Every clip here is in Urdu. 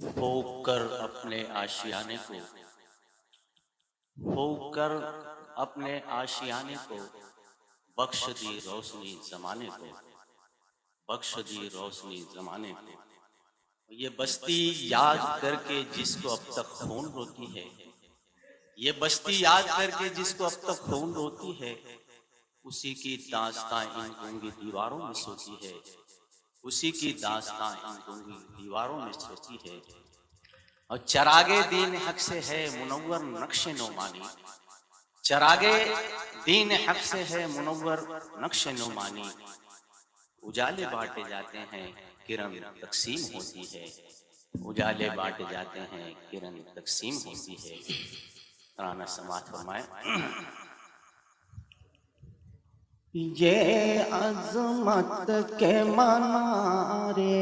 پھونک کر اپنے آشیانے کو، پھونک کر اپنے آشیانے کو، بخش دی روشنی زمانے کو، بخش دی روشنی زمانے کو۔ یہ بستی یاد کر کے جس کو اب تک خون روتی ہے، یہ بستی یاد کر کے جس کو اب تک خون روتی ہے، اسی کی داستاں ان گونگی دیواروں میں سوتی ہے، اسی کی داستاں ان گونگی دیواروں میں سوتی ہے۔ اور چراغے دین حق سے ہے منور نقش نعمانی، چراغے دین حق سے ہے منور نقش نعمانی۔ اجالے بانٹے جاتے ہیں کرن تقسیم ہوتی ہے، اجالے بانٹے جاتے ہیں کرن تقسیم ہوتی ہے۔ ترانہ سماعت فرمائے۔ یہ عظمت کے منارے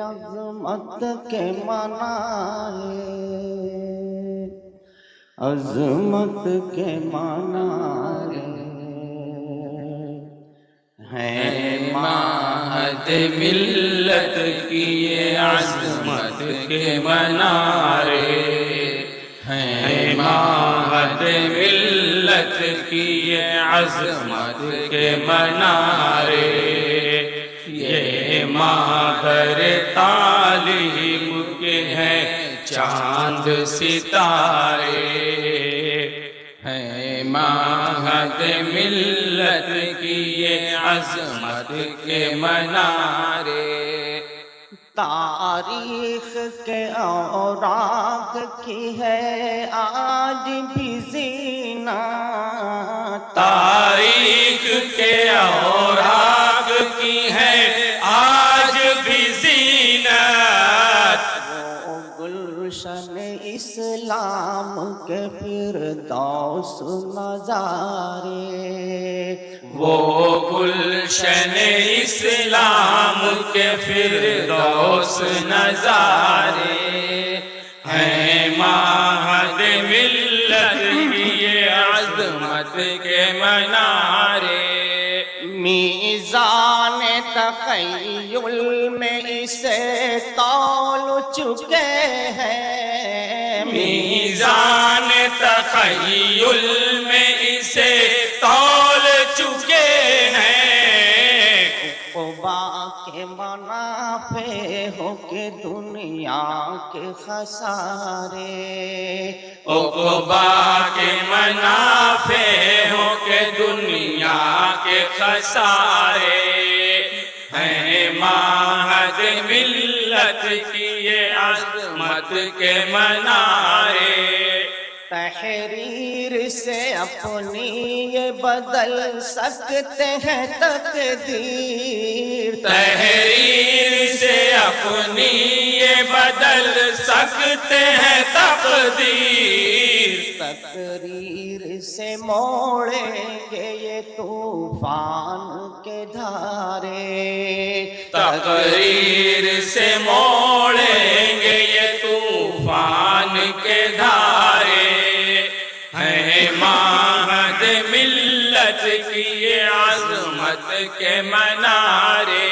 عظمت کے منارے عظمت کے منارے ہے مہد ملت کی یہ عظمت کے منارے، ہے مہد ملت کی یہ عظمت کے منارے، یہ ماہر تعلیم کے ہیں چاند ستارے، ہے مہد ملت کی یہ عظمت کے منارے۔ تاریخ کے اوراق کی ہے آج بھی زینت، تاریخ کے اوراق کی ہے آج بھی زینت، وہ گلشن اسلام کے فردوس نظارے، وہ گلشن اسلام کے فردوس نظارے، ہیں مہد ملت کی یہ عظمت کے منارے۔ میزان تخیل میں اسے تول چکے ہیں، میزان تخیل میں اسے تول چکے ہیں، عقبا کے منافع ہو کے دنیا کے خسارے، عقبا کے منافع ہو کے دنیا کے خسارے، ہیں مہد ملت کی یہ عظمت کے منارے۔ تحریر سے اپنی یہ بدل سکتے ہیں تقدیر، تحریر سے اپنی یہ بدل سکتے ہیں تقدیر، تقریر سے موڑیں گے یہ طوفان کے دھارے، تقریر سے موڑیں گے یہ طوفان کے دھارے، ہیں مہد ملت کی یہ عظمت کے منارے۔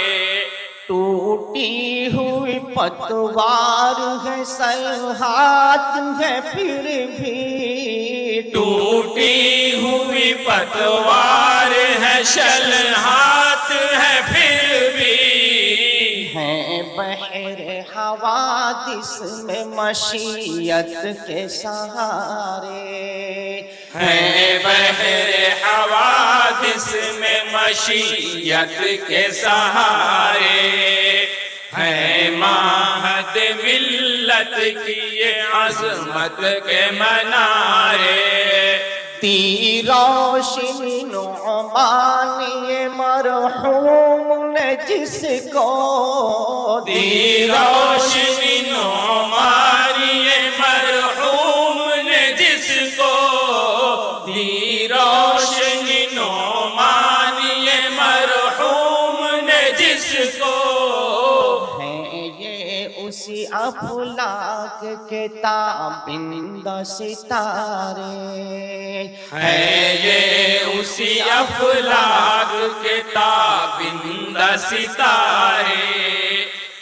ٹوٹی ہوئی پتوار ہے سلحات ہے پھر بھی، ٹوٹی ہوئی پتوار ہے شلہات ہے پھر بھی، ہیں بحر حوادث میں مشیت کے سہارے، ہیں بحر حوادث میں مشیت کے سہارے، ہیں مہد ملت کی یہ عظمت کے منارے۔ دی روشنی نعمانی مرحوم نے جس کو دی روشنی نعمانی مرحوم نے جس کو، دی روشنی نعمانی مرحوم نے جس کو، ہیں یہ اسی افلاک کے تابندہ ستارے، ہے یہ اسی افلاک کے تابندہ زیادہ ستارے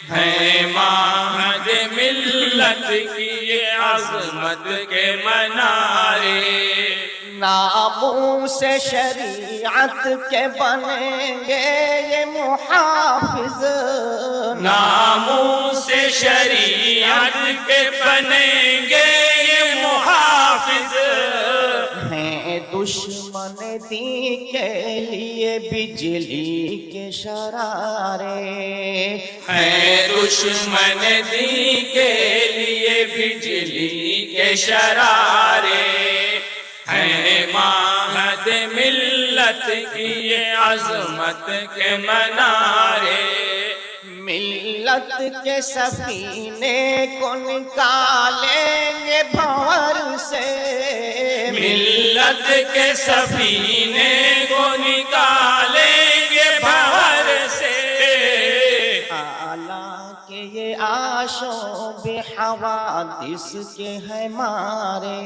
ہیں مہد ملت کی یہ عظمت کے منارے ناموں سے شریعت کے بنیں گے یہ محافظ ناموں سے شریعت کے بنیں گے یہ محافظ ہیں دشمن دین کے لیے بجلی کے شرارے ہیں دشمن دین کے لیے بجلی کے شرارے ہیں مہد ملت کی یہ عظمت کے منارے ملت کے سفینے کو نکالیں گے بھنور سے ملت کے سفینے کو نکالیں گے بھنور سے حالانکہ یہ آشوب حوادث کے ہیں مارے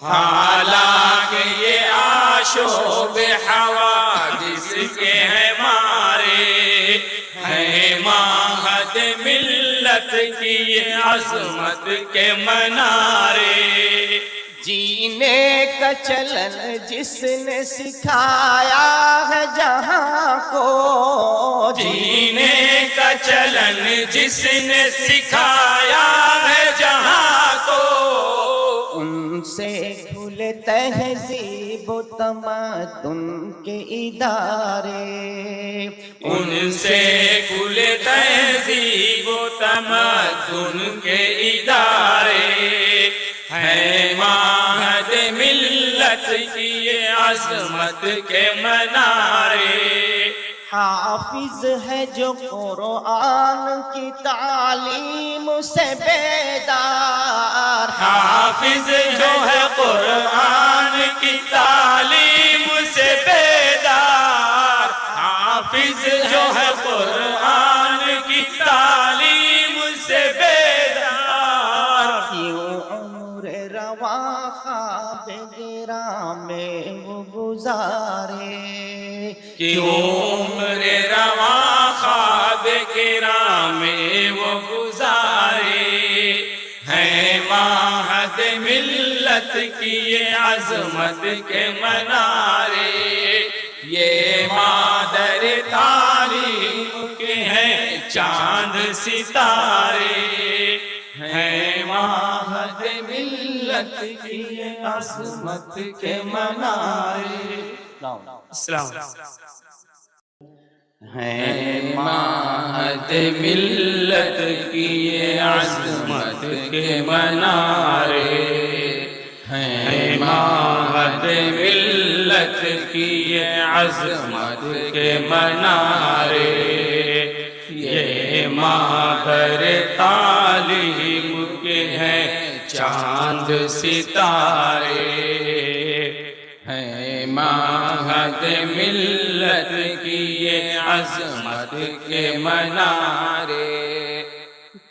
حالانکہ یہ آشوب حوادث کے ہیں مارے ہیں مہد ملت کی یہ عظمت کے منارے جینے کا چلن جس نے سکھایا ہے جہاں کو جینے کا چلن جس نے سکھایا ہے جہاں کو ان سے کھلے تہذیب و تمدن کے ادارے ان سے کھلے تہذیب و تمدن کے ادارے ہیں مہد ملت کی یہ عظمت کے منارے حافظ ہے جو قرآن کی تعلیم سے بیدار حافظ جو ہے قرآن کی تعلیم سے بیدار حافظ جو ہے قرآن کی تعلیم سے بیدار کیوں عمر رواں خواب گراں میں وہ گزارے کیوں عمر رواں خواب گراں میں وہ گزارے ہیں مہد ملت کی یہ عظمت کے منارے یہ مادر تعلیم کے ہیں چاند ستارے ہیں مہد ملت کی یہ عظمت کے منارے السلام ہیں مہد ملت کی یہ عظمت کے منارے ہیں مہد ملت کی یہ عظمت کے منارے یہ مادر تعلیم کے ہیں چاند ستارے ہیں مہد ملت کی یہ عظمت کے منارے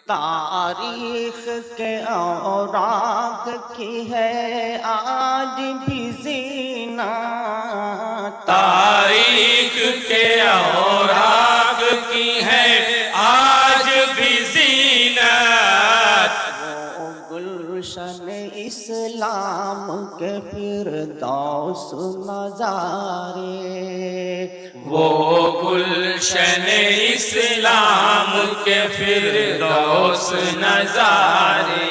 تاریخ کے اوراق کی ہے آج بھی زینت تاریخ کے اوراق کی ہے آج بھی زینت وہ گلشن اسلام کے فردوس نظارے وہ گلشن اسلام کے فردوس نظارے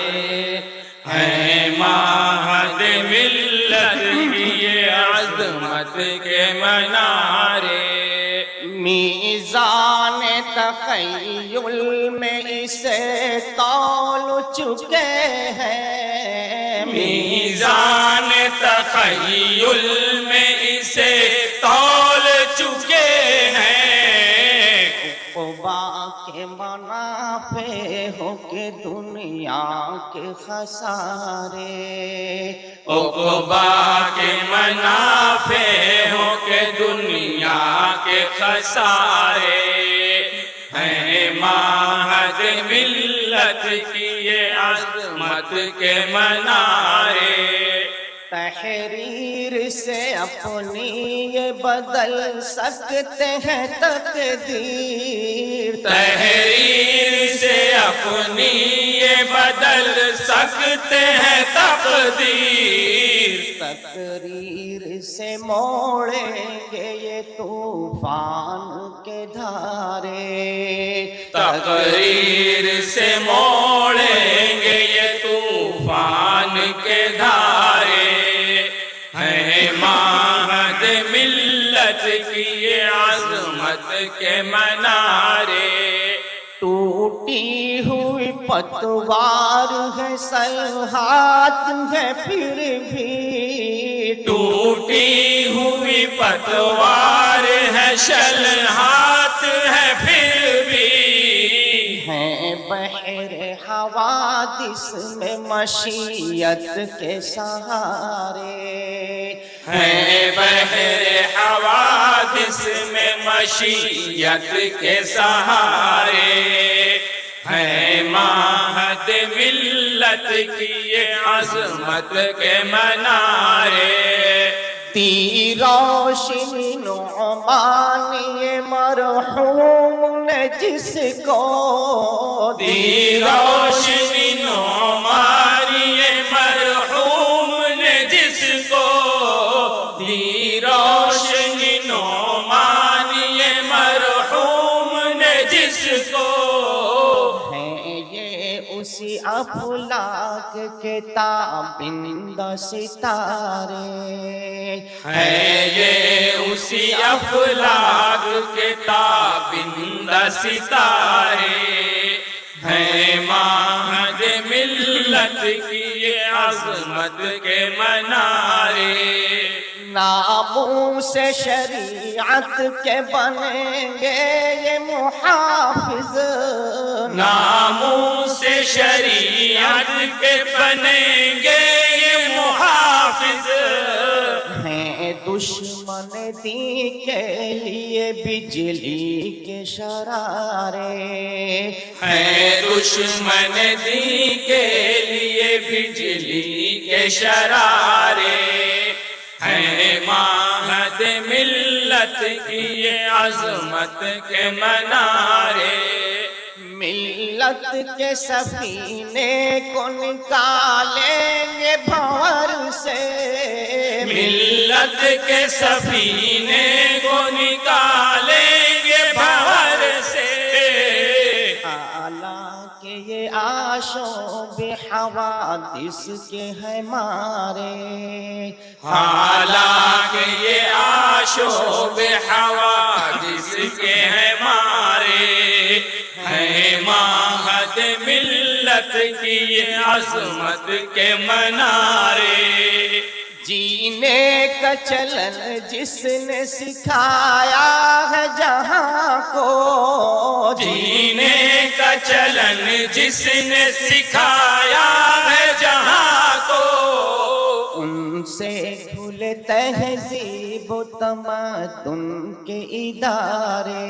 ہیں مہد ملت کی یہ عظمت کے منارے میزان تخیل میں اسے تول چکے ہیں میزان تخیل میں اسے تول چکے ہیں عقبا کے منافع ہو کے دنیا کے خسارے عقبا کے منافع ہو کے دنیا کے خسارے ہیں مہد ملت کی یہ عظمت کے منارے تحریر سے اپنی یہ بدل سکتے ہیں تقدیر، تحریر سے اپنی یہ بدل سکتے ہیں تقدیر، تقریر سے موڑیں گے یہ طوفان کے دھارے، تقریر سے موڑیں گے یہ طوفان کے دھارے، ہیں ماہد ملت کی یہ عظمت کے منارے، ٹوٹی ہوئی پتوار ہے سلحات ہے پھر بھی، ٹوٹی ہوئی پتوار ہے شلہات ہے پھر بھی، ہیں بحر حوادث میں مشیت کے سہارے، ہیں بحر حوادث میں مشیت کے سہارے، ہیں ماہد ملت کی یہ عظمت کے منارے، دی روشنی نعمانی مرحوم نے جس کو دی روشنی نعمانی مرحوم نے جس کو، دی روشنی نعمانی مرحوم نے جس کو، ہیں یہ اسی افلاک کے تابندہ ستارے، ہے یہ اسی افلاک کے تابندہ ستارے، ہیں ماہد ملت کی یہ عظمت کے منارے، ناموس شریعت کے بنیں گے یہ محافظ، ناموس شریعت کے بنیں گے یہ محافظ، ہیں دشمن دین کے لیے بجلی کے شرارے، ہیں دشمن دین کے لیے بجلی کے شرارے، ہیں ماہد ملت کی یہ عظمت کے منارے، ملت کے سفینے کو نکالیں گے بھور سے، ملت کے سفینے کو نکالیں گے بھور سے، حالانکہ یہ آشوب حوادث کے ہیں مارے، حالانکہ یہ آشوب حوادث کے ہیں مارے، ہیں ماہد ملت کی یہ عظمت کے منارے، جینے کا چلن جس نے سکھایا ہے جہاں کو، جینے کا چلن جس نے سکھایا ہے جہاں کو، ان سے کھلے تہذیب و تمدن کے ادارے،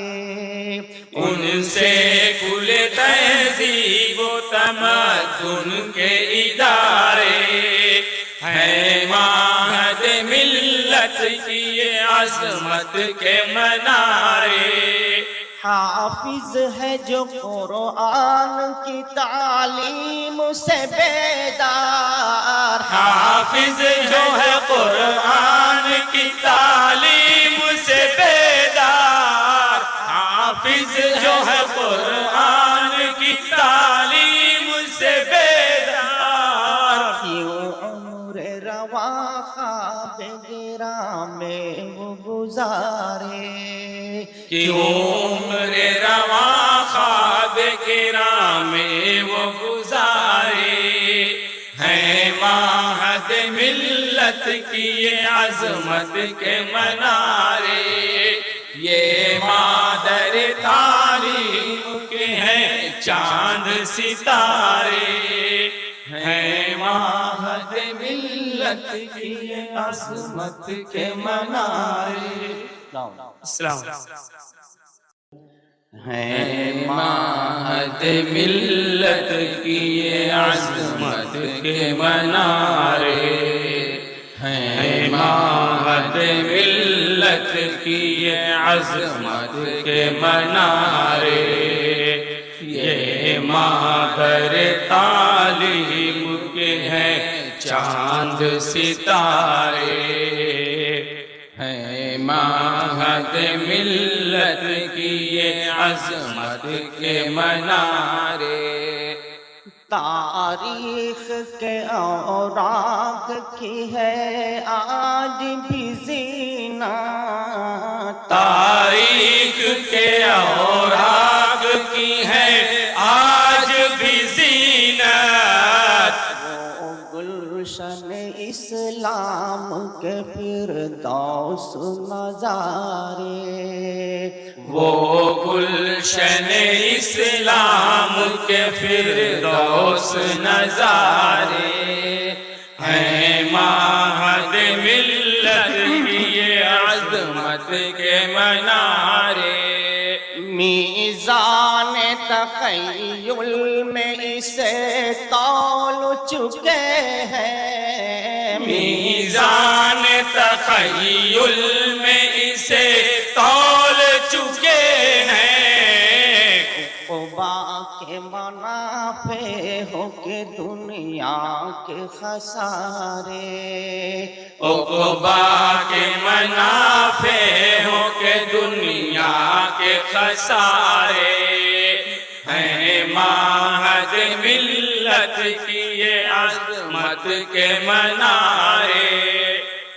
ان سے کھلے تہذیب و تمدن کے ادارے، ہیں ماہد ملت کی یہ عظمت کے منارے، حافظ ہے جو قرآن کی تعلیم سے بیدار، حافظ جو ہے قرآن کی تعلیم سے بیدار، حافظ جو ہے قرآن کی تعلیم سے بیدار، کیوں عمر رواں خواب گراں میں وہ گزارے، کیوں عمر رواں خواب گراں میں وہ گزارے، ہیں ماہد ملت کی یہ عظمت کے منارے، یہ مادر تعلیم کے ہیں چاند ستارے، ہیں ماہد ملت کی یہ عظمت کے منارے۔ السلام ہیں ماہد ملت کی یہ عظمت کے منارے، ہیں ماہد ملت کی یہ عظمت کے منارے، یہ ماہر تعلیم کے ہیں چاند ستارے، ہیں ماہد ملت کی یہ عظمت کے منارے۔ تاریخ کے اوراق کی ہے آج بھی زینت، تاریخ کے اوراق کی ہے آج بھی زینت، وہ گلشن اسلام کے فردوس نظارے، وہ گلشن اسلام کے فردوس نظارے، ہیں ماہد ملت کی یہ عظمت کے منارے۔ میزان تخیل میں اسے تول چکے ہیں، میزان تخیل میں اسے تول چکے ہیں، عقبا کے منافع ہو کے دنیا کے خسارے، عقبا کے منافع ہو کے دنیا کے خسارے، ہیں ماہد ملت کی یہ عظمت کے منارے۔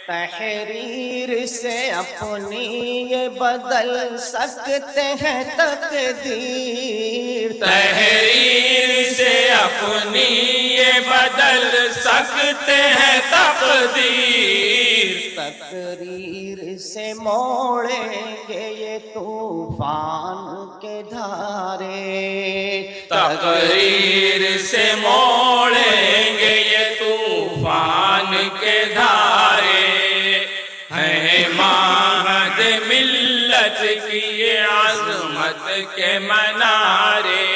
تحریر سے اپنی یہ بدل سکتے ہیں تقدیر، تحریر سے اپنی یہ بدل سکتے ہیں تقدیر، تقریر سے موڑیں گے یہ طوفان کے دھارے، تقریر سے موڑیں گے یہ طوفان کے دھارے، ہیں ماہد ملت کی یہ عظمت کے منارے۔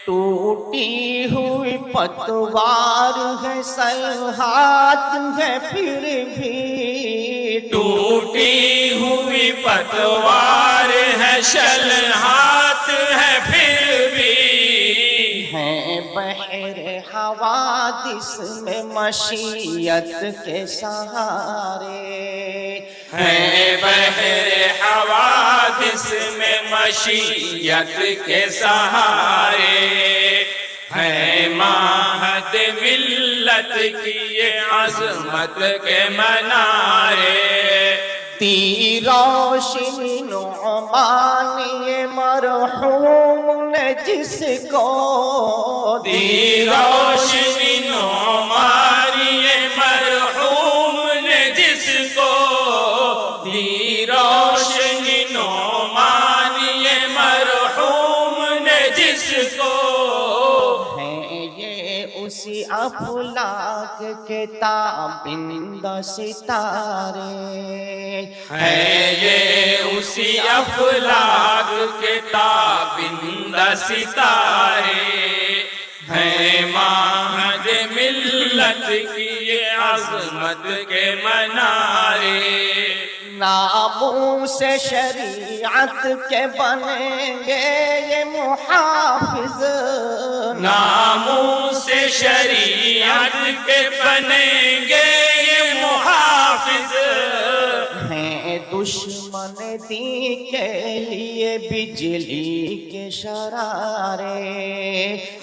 ٹوٹی ہوئی پتوار ہے سلحات ہے پھر بھی، ٹوٹی ہوئی پتوار ہے شلہات ہے پھر بھی، ہیں بحر حوادث میں مشیت کے سہارے، ہیں بحر حوادث میں مشیت کے سہارے، ہیں ماہد ملت کی یہ عظمت کے منارے۔ دی روشنی نعمانی مرحوم نے جس کو دی روشنی نعمانی مرحوم نے جس کو، دی روشنی نعمانی مرحوم نے جس کو، ہیں یہ اسی افلاک کے تابندہ ستارے، ہیں یہ اسی افلاک کے تابندہ ستارے، ہیں ماہد ملت کی یہ عظمت کے منارے۔ ناموں سے شریعت کے بنیں گے یہ محافظ، ناموں سے شریعت کے بنیں گے یہ محافظ، ہیں دشمن دی کے لیے بجلی کے شرارے،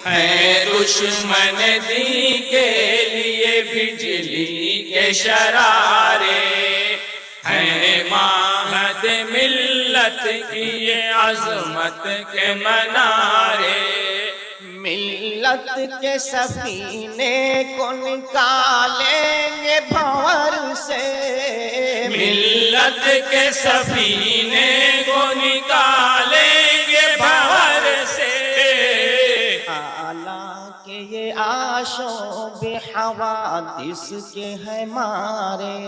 ہیں دشمن دی کے لیے بجلی کے شرارے، ہیں ماہد ملت کی یہ عظمت کے منارے۔ ملت کے سفینے کو نکالیں گے بھور سے، ملت کے سفینے کو نکالیں گے بھور سے، حالانکہ یہ آشوب حوادث کے ہیں مارے،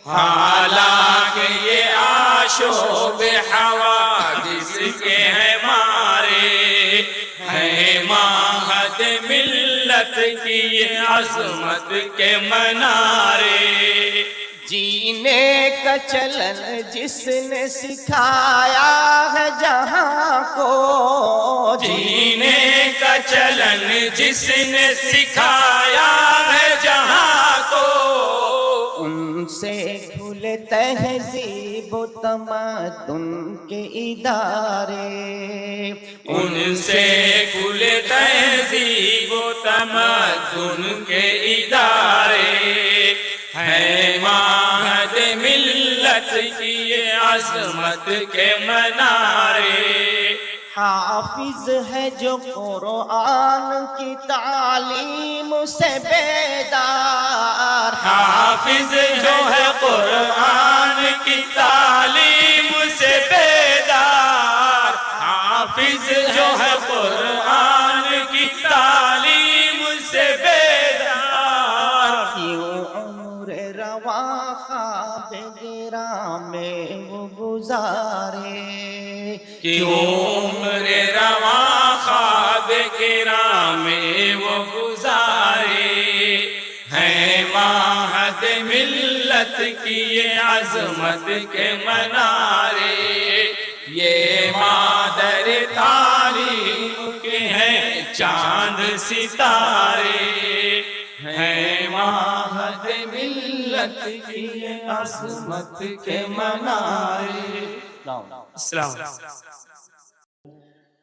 حالانکہ یہ آشوب حوادث کے ہیں مارے، ہیں ماہد ملت ملت کی یہ عظمت کے منارے، جینے کا چلن جس نے سکھایا ہے جہاں کو، جینے کا چلن جس نے سکھایا ہے جہاں کو، ان سے کھلے تہذیب و تمدن کے ادارے، ان سے کھلے تہذیب و تمدن کے ادارے، ہے معہد ملت کی یہ عظمت کے منارے، حافظ ہے جو قرآن کی تعلیم سے بیدار، حافظ جو ہے قرآن کی تعلیم سے بیدار، حافظ جو ہے قرآن کی تعلیم سے بیدار، کیوں عمر رواں خواب گراں میں وہ گزارے، کیوں عمر رواں خواب گراں میں وہ گزارے، ہے معہد ملت کی یہ عظمت کے منارے، یہ مادر تعلیم کے ہیں چاند ستارے، ہے معہد ملت کی یہ عظمت کے منارے۔ السلام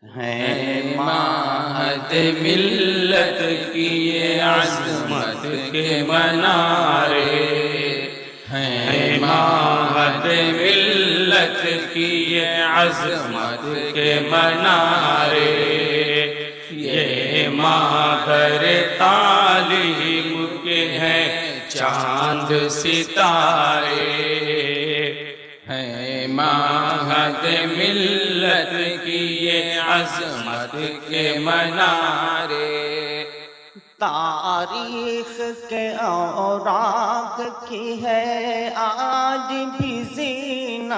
ہے معہد ملت کی یہ عظمت کے منارے، ہے معہد ملت کی یہ عظمت کے منارے، یہ مادر تعلیم کے ہیں چاند ستارے، ہے معہد ملت کی یہ عظمت کے منارے، تاریخ کے اوراق کی ہے آج بھی زینت،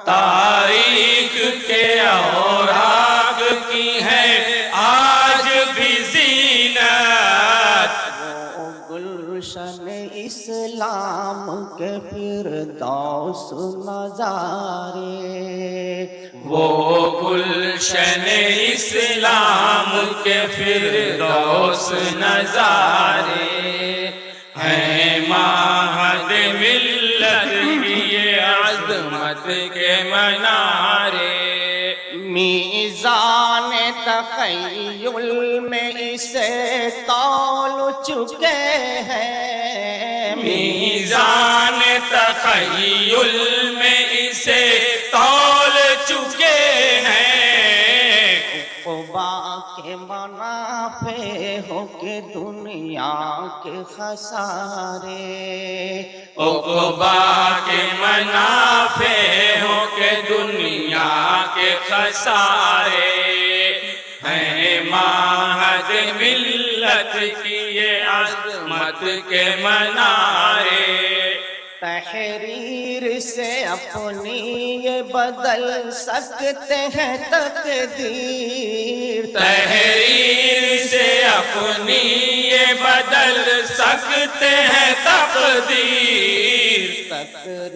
تاریخ کے اوراق کی ہے آج بھی زینت، وہ گلشن اسلام کے فردوس نظارے، وہ گلشن اسلام کے فردوس نظارے، ہے معہد ملت کی یہ عظمت کے منارے، میزان تخیل میں اسے تول چکے ہیں، میزان تخیل میں اسے تول چکے ہیں، عقبا کے منافع ہو کے دنیا کے خسارے، عقبا کے منافع ہو کے دنیا کے خسارے، ہیں معہد ملت کی یہ عظمت کے منارے، تحریر سے اپنی یہ بدل سکتے ہیں تقدیر، تحریر سے اپنی یہ بدل سکتے ہیں تقدیر، تقریر